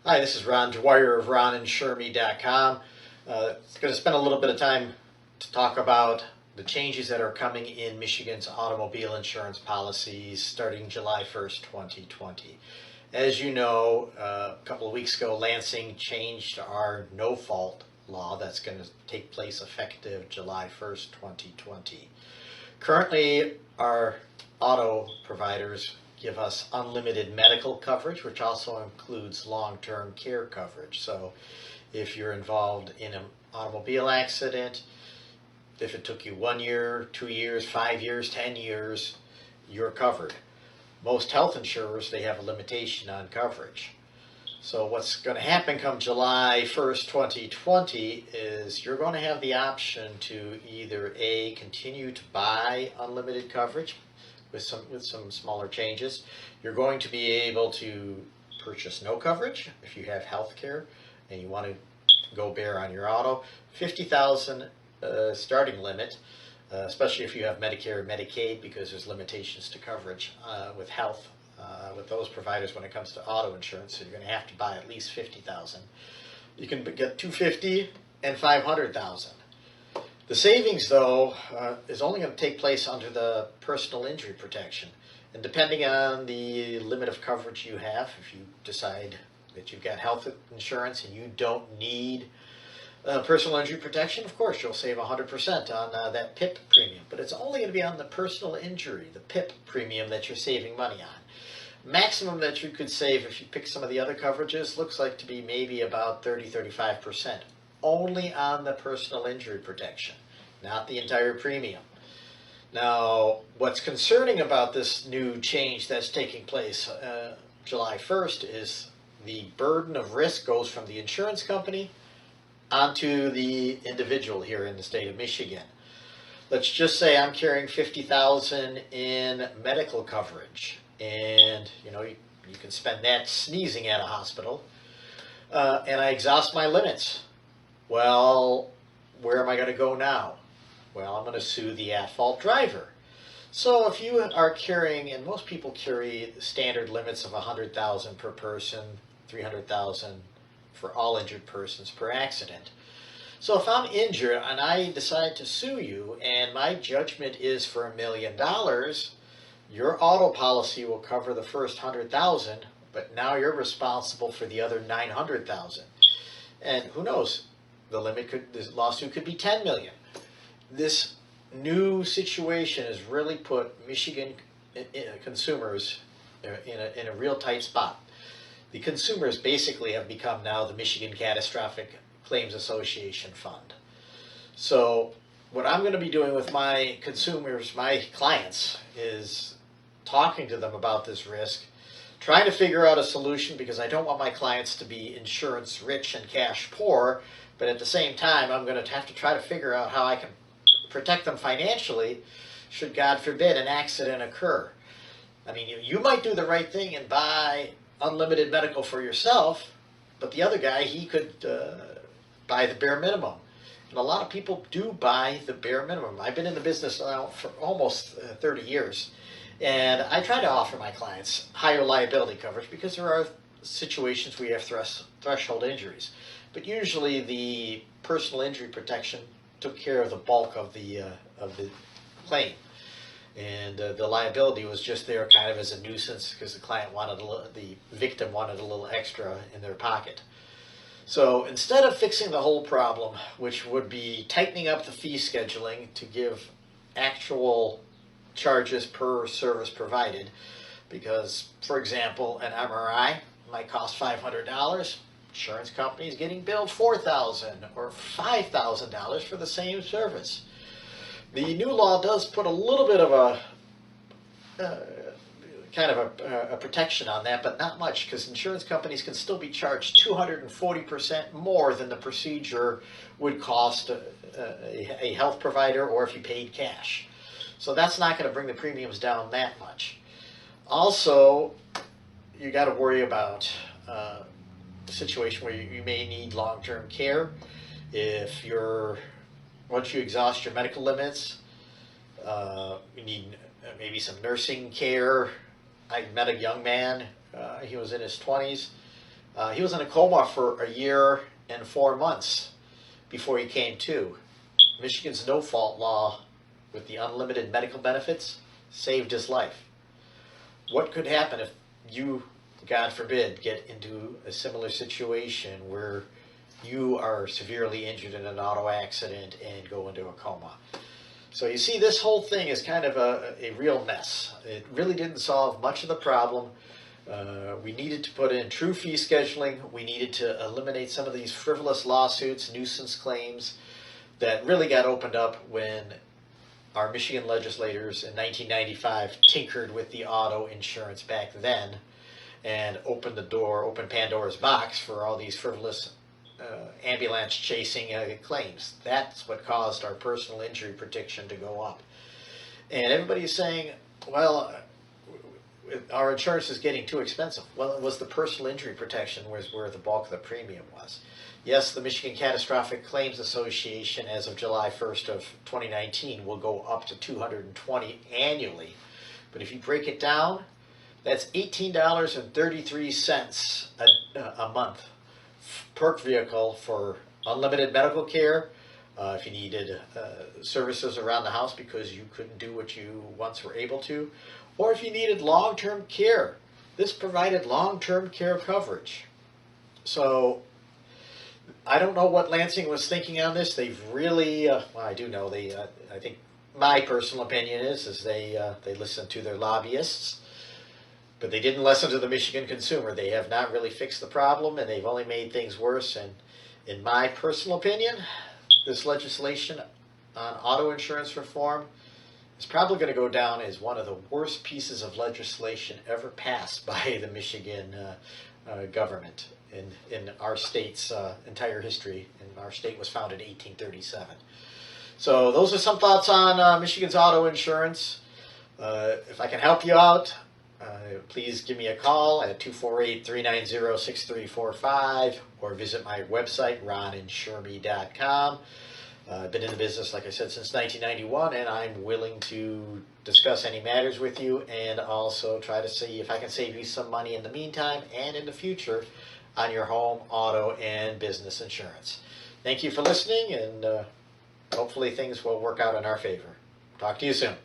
Hi, this is Ron Dwyer of RonandShermy.com. Going to spend a little bit of time to talk about the changes that are coming in Michigan's automobile insurance policies starting July 1st, 2020. As you know, a couple of weeks ago, Lansing changed our no-fault law that's going to take place effective July 1st, 2020. Currently, our auto providers give us unlimited medical coverage, which also includes long-term care coverage. So if you're involved in an automobile accident, if it took you 1 year, 2 years, 5 years, 10 years, you're covered. Most health insurers, they have a limitation on coverage. So what's going to happen come July 1st, 2020 is you're going to have the option to either A, continue to buy unlimited coverage with some smaller changes. You're going to be able to purchase no coverage if you have health care and you want to go bare on your auto. 50,000 starting limit, especially if you have Medicare and Medicaid, because there's limitations to coverage with health with those providers when it comes to auto insurance. So you're going to have to buy at least 50,000. You can get 250 and 500,000. The savings, though, is only going to take place under the personal injury protection. And depending on the limit of coverage you have, if you decide that you've got health insurance and you don't need personal injury protection, of course, you'll save 100% on that PIP premium. But it's only going to be on the personal injury, the PIP premium, that you're saving money on. Maximum that you could save if you pick some of the other coverages looks like to be maybe about 30-35%. Only on the personal injury protection, not the entire premium. Now, what's concerning about this new change that's taking place July 1st is the burden of risk goes from the insurance company onto the individual here in the state of Michigan. Let's just say I'm carrying 50,000 in medical coverage, and you can spend that sneezing at a hospital, and I exhaust my limits. Well, where am I going to go now? Well, I'm going to sue the at-fault driver. So if you are carrying, and most people carry standard limits of 100,000 per person, 300,000 for all injured persons per accident. So if I'm injured and I decide to sue you and my judgment is for $1 million, your auto policy will cover the first 100,000, but now you're responsible for the other 900,000. And who knows? This lawsuit could be 10 million. This new situation has really put Michigan consumers in a real tight spot. The consumers basically have become now the Michigan Catastrophic Claims Association Fund. So what I'm going to be doing with my consumers, my clients, is talking to them about this risk, trying to figure out a solution, because I don't want my clients to be insurance rich and cash poor. But at the same time, I'm going to have to try to figure out how I can protect them financially should, God forbid, an accident occur. I mean, you might do the right thing and buy unlimited medical for yourself, but the other guy, he could buy the bare minimum. And a lot of people do buy the bare minimum. I've been in the business now for almost 30 years, and I try to offer my clients higher liability coverage because there are situations where you have threshold injuries. But usually the personal injury protection took care of the bulk of the claim, and the liability was just there kind of as a nuisance because the victim wanted a little extra in their pocket. So instead of fixing the whole problem, which would be tightening up the fee scheduling to give actual charges per service provided, because, for example, an MRI might cost $500. Insurance companies getting billed $4,000 or $5,000 for the same service. The new law does put a little bit of a protection on that, but not much, because insurance companies can still be charged 240% more than the procedure would cost a health provider, or if you paid cash. So that's not going to bring the premiums down that much. Also, you got to worry about a situation where you may need long-term care. If once you exhaust your medical limits, you need maybe some nursing care. I met a young man, he was in his 20s, He was in a coma for a year and 4 months before he came to. Michigan's no-fault law with the unlimited medical benefits saved his life. What could happen if you, God forbid, get into a similar situation where you are severely injured in an auto accident and go into a coma? So you see, this whole thing is kind of a real mess. It really didn't solve much of the problem. We needed to put in true fee scheduling. We needed to eliminate some of these frivolous lawsuits, nuisance claims that really got opened up when our Michigan legislators in 1995 tinkered with the auto insurance back then and opened Pandora's box for all these frivolous ambulance chasing claims. That's what caused our personal injury protection to go up. And everybody's saying, well, our insurance is getting too expensive. Well, it was the personal injury protection was where the bulk of the premium was. Yes, the Michigan Catastrophic Claims Association, as of July 1st of 2019, will go up to $220 annually. But if you break it down, that's $18.33 a month per vehicle for unlimited medical care. If you needed services around the house because you couldn't do what you once were able to, or if you needed long-term care. This provided long-term care coverage. So I don't know what Lansing was thinking on this. They've really, well, I do know I think my personal opinion is they listened to their lobbyists, but they didn't listen to the Michigan consumer. They have not really fixed the problem, and they've only made things worse. And in my personal opinion, this legislation on auto insurance reform is probably going to go down as one of the worst pieces of legislation ever passed by the Michigan government in our state's entire history. And our state was founded in 1837. So those are some thoughts on Michigan's auto insurance. If I can help you out, please give me a call at 248-390-6345 or visit my website, ronandshermy.com. I've been in the business, like I said, since 1991, and I'm willing to discuss any matters with you and also try to see if I can save you some money in the meantime and in the future on your home, auto, and business insurance. Thank you for listening, and hopefully things will work out in our favor. Talk to you soon.